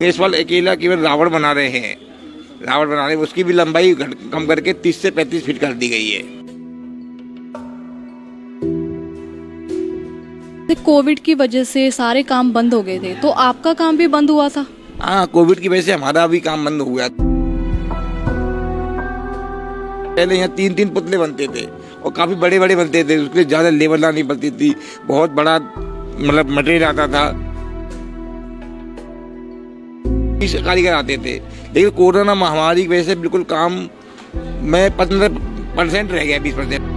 इस बार अकेला केवल रावण बना रहे हैं। रावण बना रहे हैं, उसकी भी लंबाई कम करके 30 से 35 फीट कर दी गई है। कोविड की वजह से सारे काम बंद हो गए थे, तो आपका काम भी बंद हुआ था? हाँ, कोविड की वजह से हमारा भी काम बंद हो गया। पहले यहाँ 3-3 पुतले बनते थे और काफी बड़े बड़े बनते थे, उसके लिए ज्यादा लेबर लानी पड़ती थी, बहुत बड़ा मतलब मटेरियल आता था, कारीगर आते थे। लेकिन कोरोना महामारी की वजह से बिल्कुल काम में 15% रह गया, 20%।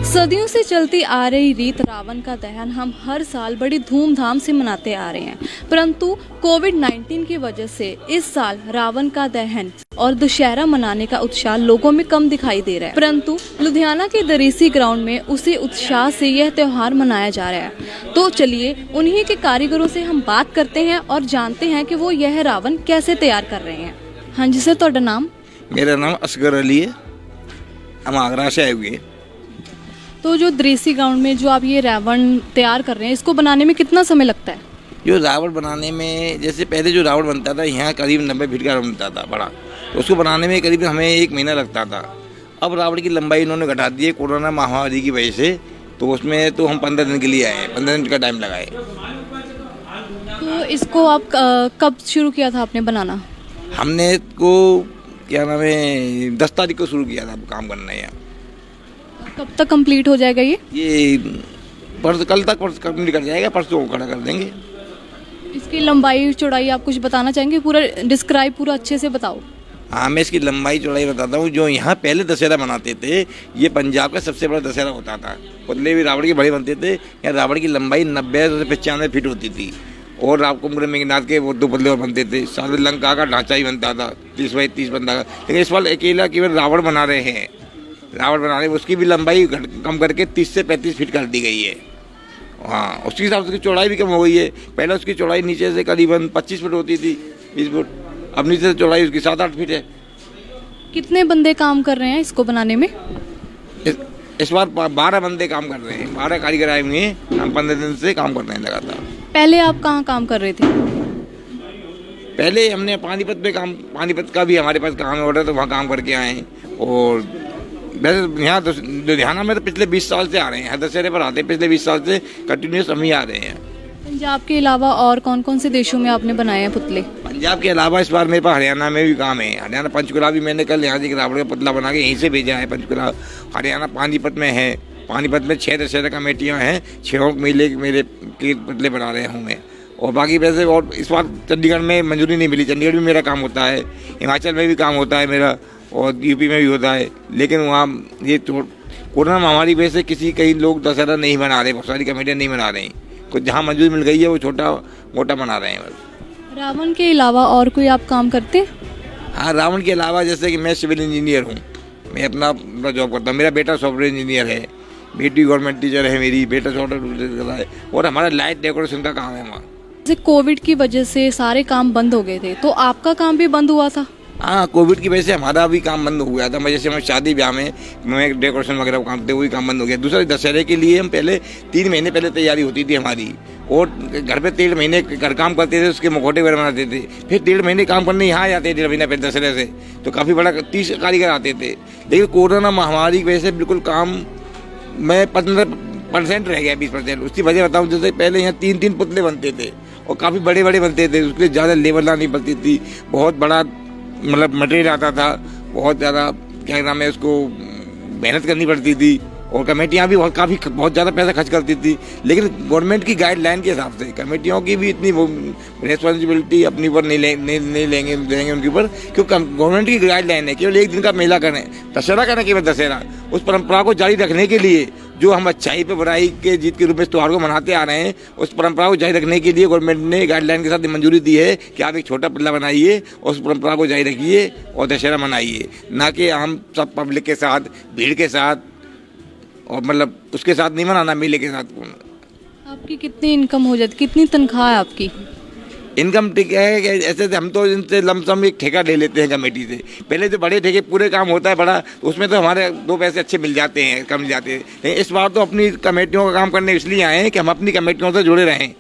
सदियों से चलती आ रही रीत रावण का दहन हम हर साल बड़ी धूमधाम से मनाते आ रहे हैं, परंतु कोविड-19 की वजह से इस साल रावण का दहन और दशहरा मनाने का उत्साह लोगों में कम दिखाई दे रहा है। परंतु लुधियाना के दरीसी ग्राउंड में उसी उत्साह से यह त्योहार मनाया जा रहा है। तो चलिए उन्हीं के कारीगरों से हम बात करते हैं और जानते हैं कि वो यह रावण कैसे तैयार कर रहे हैं। हाँ जी सर, ਤੁਹਾਡਾ नाम? मेरा नाम असगर अली है, हम आगरा से आए हुए हैं। तो जो दरीसी ग्राउंड में जो आप ये रावण तैयार कर रहे हैं, इसको बनाने में कितना समय लगता है? जो रावण बनाने में, जैसे पहले जो रावण बनता था यहाँ करीब 90 फीट का बनता था बड़ा, तो उसको बनाने में करीब हमें 1 महीना लगता था। अब रावण की लंबाई इन्होंने घटा दी है कोरोना महामारी की वजह से, तो उसमें तो हम 15 दिन के लिए आए, 15 दिन का टाइम लगाए। तो इसको आप कब शुरू किया था आपने बनाना? हमने को क्या नाम है 10 तारीख को शुरू किया था काम करना है। कब तक कंप्लीट हो जाएगा ये परसों, कल तक कंप्लीट कर जाएगा, परसों खड़ा कर देंगे। इसकी लंबाई चौड़ाई आप कुछ बताना चाहेंगे? पूरा डिस्क्राइब पूरा अच्छे से बताओ। हाँ, मैं इसकी लंबाई चौड़ाई बताता हूँ। जो यहाँ पहले दशहरा मनाते थे, ये पंजाब का सबसे बड़ा दशहरा होता था। पुतले भी रावण के बड़े बनते थे। यहाँ रावण की लंबाई 90 से 95 फीट होती थी और रावकुंड मेघनाथ के वो 2 पुतले और बनते थे। साथ लंका का ढांचा ही बनता था 30 बाई 30 बनता था। लेकिन इस बार अकेला केवल रावण बना रहे हैं। रावण बना रहे हैं, उसकी भी लंबाई कम करके 30 से 35 फीट कर दी गई है। हाँ, उसके हिसाब से उसकी चौड़ाई भी कम हो गई है। पहले उसकी चौड़ाई नीचे से करीबन 25 फुट होती थी, 20 फुट, अब नीचे से चौड़ाई उसकी 7-8 फीट है। कितने बंदे काम कर रहे हैं इसको बनाने में? इस बार 12 बंदे काम कर रहे हैं, 12 कारीगर आए हुए हैं। हम 15 दिन से काम कर रहे हैं लगातार। पहले आप कहाँ काम कर रहे थे? पहले हमने पानीपत में काम, पानीपत का भी हमारे पास काम ऑर्डर, तो वहाँ काम करके आए हैं। और वैसे यहाँ लुधियाना में तो पिछले 20 साल से आ रहे हैं, हर दशहरे पर आते हैं। पिछले 20 साल से कंटिन्यूस हम ही आ रहे हैं। पंजाब के अलावा और कौन कौन से देशों में आपने बनाए हैं पुतले? पंजाब के अलावा इस बार मेरे पास हरियाणा में भी काम है। हरियाणा पंचकुला भी मैंने कल यहाँ से रावण का पुतला बना के यहीं से भेजा है पंचकुला। हरियाणा पानीपत में है, पानीपत में 6 दशहरा कमेटियाँ हैं, 6 मेले मेरे के पुतले बना रहे हूँ मैं। और बाकी वैसे और इस बार चंडीगढ़ में मंजूरी नहीं मिली, चंडीगढ़ भी मेरा काम होता है, हिमाचल में भी काम होता है मेरा, और यूपी में भी होता है। लेकिन वहाँ ये कोरोना महामारी की वजह से कई लोग दशहरा नहीं मना रहे, बहुत सारी कमेटियाँ नहीं मना रही। कुछ जहाँ मंजूरी मिल गई है वो छोटा मोटा मना रहे हैं बस। रावण के अलावा और कोई आप काम करते हैं? हाँ, रावण के अलावा जैसे कि मैं सिविल इंजीनियर हूँ, मैं अपना जॉब करता हूँ। मेरा बेटा सॉफ्टवेयर इंजीनियर है, बेटी गवर्नमेंट टीचर है मेरी, बेटा सॉफ्टवेयर कर रहा है, और हमारा लाइट डेकोरेशन का काम है वहाँ। जैसे कोविड की वजह से सारे काम बंद हो गए थे, तो आपका काम भी बंद हुआ था? हाँ, कोविड की वजह से हमारा भी काम बंद हो गया था। जैसे हम शादी ब्याह में मैं डेकोरेशन वगैरह काम करते, वही काम बंद हो गया। दूसरा दशहरे के लिए हम पहले 3 महीने पहले तैयारी होती थी हमारी, और घर पे 1.5 महीने घर काम करते थे, उसके मुखौटे वगैरह बनाते थे। फिर 1.5 महीने काम करने यहाँ आ जाते थे 1.5 महीने पहले दशहरे से, तो काफ़ी बड़ा 30 कारीगर आते थे। लेकिन कोरोना महामारी की वजह से बिल्कुल काम में 15% रह गया, 20%। उसकी वजह बताऊँ, जैसे पहले यहाँ 3-3 पुतले बनते थे और काफ़ी बड़े बड़े बनते थे, उसके लिए ज़्यादा लेबर लानी पड़ती थी, बहुत बड़ा मतलब मटेरियल आता था, बहुत ज़्यादा क्या नाम है उसको मेहनत करनी पड़ती थी, और कमेटियाँ भी बहुत ज़्यादा पैसा खर्च करती थी। लेकिन गवर्नमेंट की गाइडलाइन के हिसाब से कमेटियों की भी इतनी रिस्पॉन्सिबिलिटी अपनी ऊपर नहीं लेंगे उनके ऊपर, क्योंकि गवर्नमेंट की गाइडलाइन है केवल 1 दिन का मेला करें, दशहरा करें केवल दशहरा। उस परंपरा को जारी रखने के लिए, जो हम अच्छाई पे बुराई के जीत के रूप में इस त्यौहार को मनाते आ रहे हैं, उस परंपरा को जारी रखने के लिए गवर्नमेंट ने गाइडलाइन के साथ मंजूरी दी है कि आप एक छोटा पुतला बनाइए, उस परंपरा को जारी रखिए और दशहरा मनाइए, ना कि हम सब पब्लिक के साथ, भीड़ के साथ, और मतलब उसके साथ नहीं मनाना, मेले के साथ। आपकी कितनी इनकम हो जाती, कितनी तनख्वाह है आपकी? इनकम ठीक है कि ऐसे हम तो इनसे लमसम एक ठेका ले लेते हैं कमेटी से। पहले जो बड़े ठेके पूरे काम होता है बड़ा, उसमें तो हमारे 2 पैसे अच्छे मिल जाते हैं, कम मिल जाते हैं। लेकिन इस बार तो अपनी कमेटियों का काम करने इसलिए आए हैं कि हम अपनी कमेटियों से जुड़े रहें,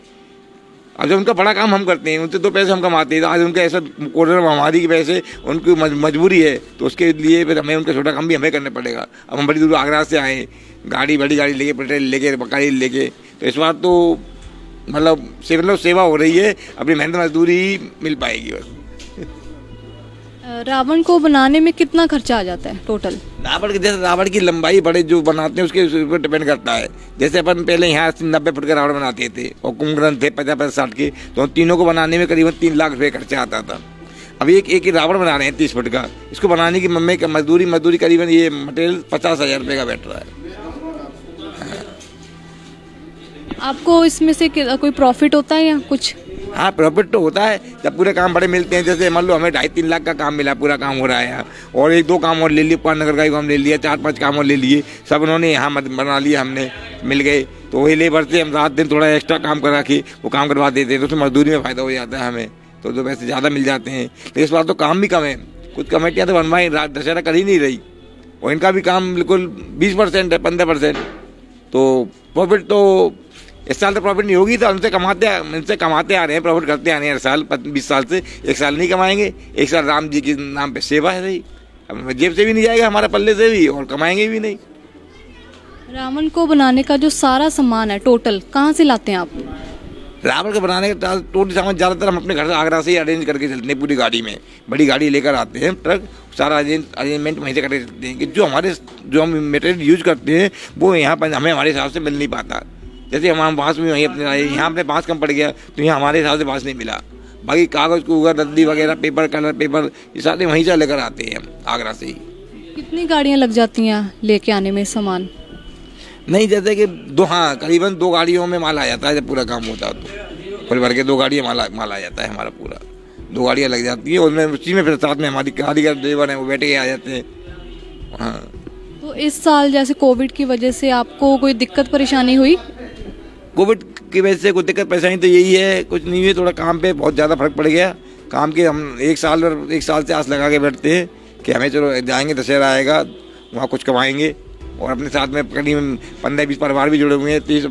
अब जब उनका बड़ा काम हम करते हैं, उनसे 2 पैसे हम कमाते हैं, तो आज उनका ऐसा कोरोना महामारी की वजह से उनकी मजबूरी है, तो उसके लिए फिर हमें उनका छोटा काम भी हमें करना पड़ेगा। अब हम बड़ी दूर आगरा से आए, बड़ी गाड़ी लेके, पेट्रोल लेके, बकारी लेके, तो इस बार तो मतलब सेवा हो रही है, अपनी मेहनत मजदूरी मिल पाएगी बस। रावण को बनाने में कितना खर्चा आ जाता है टोटल? रावण की लंबाई बड़े जो बनाते हैं उसके ऊपर डिपेंड करता है। जैसे अपन पहले यहाँ 90 फुट के रावण बनाते थे और कुंभकर्ण थे 50-60 के, तो तीनों को बनाने में करीबन 3 लाख रुपये खर्चा आता था। अभी एक ही रावण बना रहे हैं 30 फुट का, इसको बनाने की मजदूरी करीबन ये मटेरियल 50,000 रुपये का बैठ रहा है। आपको इसमें से कोई प्रॉफिट होता है या कुछ? हाँ, प्रॉफिट तो होता है जब पूरे काम बड़े मिलते हैं। जैसे मान लो हमें 2.5-3 लाख का काम मिला, पूरा काम हो रहा है यहाँ, और 1-2 काम और ले लिए, नगर का ही काम ले लिया, 4-5 काम और ले लिए, सब उन्होंने यहाँ बना लिया, हमने मिल गए, तो वही लेबर से हम रात दिन थोड़ा एक्स्ट्रा काम करा के वो काम करवा देते हैं, तो उसमें मजदूरी में फ़ायदा हो जाता है हमें, तो 2 पैसे ज़्यादा मिल जाते हैं। तो इस बार तो काम भी कम है, कुछ कमेटियाँ तो बनवाई दशहरा कर ही नहीं रही, और इनका भी काम बिल्कुल 20% है, 15%, तो प्रॉफिट तो इस साल तो प्रॉफिट नहीं होगी, तो इनसे कमाते आ रहे हैं, प्रॉफिट करते आ रहे हैं हर साल 20 साल से। एक साल नहीं कमाएंगे, एक साल राम जी के नाम पे सेवा है रही, अब जेब से भी नहीं जाएगा, हमारा पल्ले से भी, और कमाएंगे भी नहीं। रावण को बनाने का जो सारा सामान है टोटल कहाँ से लाते हैं आप? रावण को बनाने का टोटल सामान ज़्यादातर हम अपने घर से आगरा से ही अरेंज करके चलते हैं, पूरी गाड़ी में, बड़ी गाड़ी लेकर आते हैं, ट्रक, सारा अरेंजमेंट वहीं से करके चलते हैं कि जो हम मटेरियल यूज करते हैं वो यहाँ पर हमें हमारे हिसाब से मिल नहीं पाता। जैसे हम बांस में वहीं अपने यहाँ अपने बांस कम पड़ गया, तो यहाँ हमारे हिसाब से बांस नहीं मिला, बाकी कागज़ कूगर रद्दी वगैरह पेपर कलर पेपर ये सारे वहीं से लेकर आते हैं हम आगरा से ही। कितनी गाड़ियाँ लग जाती हैं लेके आने में सामान? नहीं, जैसे कि करीबन 2 गाड़ियों में माल आ जाता है, जब पूरा काम होता है तो फुल भर के 2 गाड़ियाँ माल आ जाता है हमारा पूरा, 2 गाड़ियाँ लग जाती है, और उसी में फिर साथ में हमारी गाड़ी का ड्राइवर है वो बैठ के आ जाते हैं। हाँ, तो इस साल जैसे कोविड की वजह से आपको कोई दिक्कत परेशानी हुई? कोविड की वजह से कोई दिक्कत परेशानी तो यही है, कुछ नहीं हुई, थोड़ा काम पे बहुत ज़्यादा फर्क पड़ गया। काम के हम 1 साल से आस लगा के बैठते हैं कि हमें चलो जाएंगे, दशहरा आएगा, वहाँ कुछ कमाएंगे, और अपने साथ में करीब 15-20 परिवार भी जुड़े हुए हैं, 30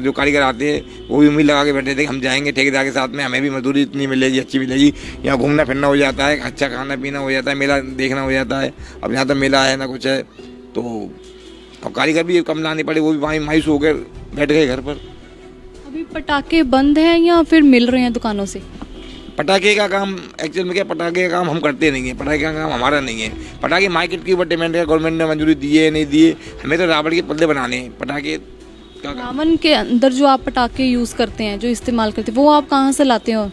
जो कारीगर आते हैं वो भी उम्मीद लगा के बैठे थे कि हम जाएंगे ठेकेदार के साथ में, हमें भी मजदूरी इतनी मिलेगी, अच्छी मिलेगी, यहाँ घूमना फिरना हो जाता है, अच्छा खाना पीना हो जाता है, मेला देखना हो जाता है। अब यहाँ तो मेला है ना कुछ है, तो अब कारीगर भी कम लाने पड़े, वो भी वहीं मायूस होकर बैठ गए घर पर। अभी पटाखे बंद हैं या फिर मिल रहे हैं दुकानों से? पटाखे का काम एक्चुअल में क्या, पटाखे का काम हम करते नहीं है, पटाखे का काम हमारा नहीं है, पटाखे मार्केट के ऊपर डिपेंड है, गवर्नमेंट ने मंजूरी दिए नहीं दिए, हमें तो रावण के पल्ले बनाने हैं। पटाखे का रावण के अंदर जो आप पटाखे यूज़ करते हैं, जो इस्तेमाल करते हैं, वो आप कहाँ से लाते हो?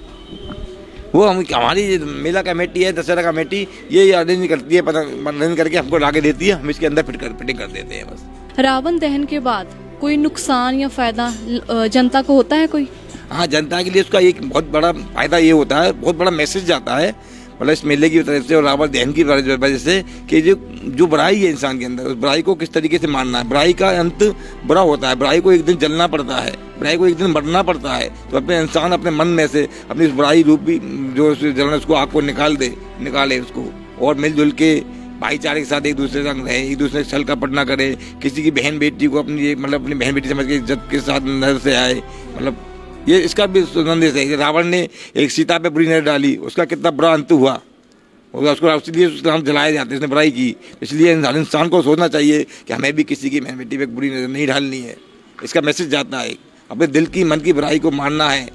वो हमारी मेला कमेटी है, दशहरा कमेटी, ये अरेंज करती है, अरेंज करके हमको ला के देती है, हम इसके अंदर फिटिंग कर देते हैं बस। रावण दहन के बाद कोई नुकसान या फायदा जनता को होता है कोई? हाँ, जनता के लिए उसका एक बहुत बड़ा फायदा ये होता है, बहुत बड़ा मैसेज जाता है, मतलब इस मेले की तरफ से और रावण दहन की वजह से, कि जो बुराई है इंसान के अंदर, उस बुराई को किस तरीके से मारना है। बुराई का अंत बुरा होता है, बुराई को एक दिन जलना पड़ता है, बुराई को एक दिन मरना पड़ता है, तो अपने इंसान अपने मन में से अपनी इस बुराई रूपी जो जलना, उसको आग को निकाले उसको, और मिलजुल के भाईचारे के साथ एक दूसरे संग रहे, एक दूसरे से छल कपट ना करे, किसी की बहन बेटी को अपनी बहन बेटी समझ के इज्जत के साथ नजर से आए, मतलब ये इसका भी संदेश है। रावण ने एक सीता पे बुरी नजर डाली, उसका कितना बुरा अंत हुआ, उसको इसलिए उसका हम जलाए जाते हैं, उसने बुराई की। इसलिए इंसान को सोचना चाहिए कि हमें भी किसी की बहन बेटी पे बुरी नजर नहीं डालनी है, इसका मैसेज जाता है। अपने दिल की मन की बुराई को मारना है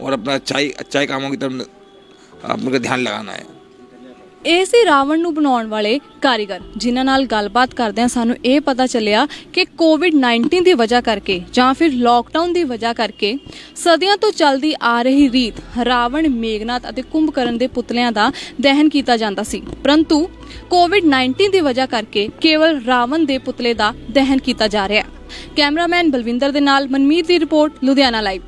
और अपना अच्छाई कामों की तरफ अपना ध्यान लगाना है। ਇਹ ਸੀ ਰਾਵਣ ਨੂੰ ਬਣਾਉਣ ਵਾਲੇ ਕਾਰੀਗਰ, ਜਿਨ੍ਹਾਂ ਨਾਲ ਗੱਲਬਾਤ ਕਰਦਿਆਂ ਸਾਨੂੰ ਇਹ ਪਤਾ ਚੱਲਿਆ ਕਿ ਕੋਵਿਡ-19 ਦੀ ਵਜ੍ਹਾ ਕਰਕੇ ਜਾਂ ਫਿਰ ਲੋਕਡਾਊਨ ਦੀ ਵਜ੍ਹਾ ਕਰਕੇ ਸਦੀਆਂ ਤੋਂ ਚੱਲਦੀ ਆ ਰਹੀ ਰੀਤ ਰਾਵਣ, ਮੇਘਨਾਥ ਅਤੇ ਕੁੰਭਕਰਨ ਦੇ ਪੁਤਲਿਆਂ ਦਾ ਦਹਨ ਕੀਤਾ ਜਾਂਦਾ ਸੀ, ਪਰੰਤੂ ਕੋਵਿਡ-19 ਦੀ ਵਜ੍ਹਾ ਕਰਕੇ ਕੇਵਲ ਰਾਵਣ ਦੇ ਪੁਤਲੇ ਦਾ ਦਹਨ ਕੀਤਾ ਜਾ ਰਿਹਾ ਹੈ। ਕੈਮਰਾਮੈਨ ਬਲਵਿੰਦਰ ਦੇ ਨਾਲ ਮਨਮੀਤ ਦੀ ਰਿਪੋਰਟ, ਲੁਧਿਆਣਾ ਲਾਈਵ।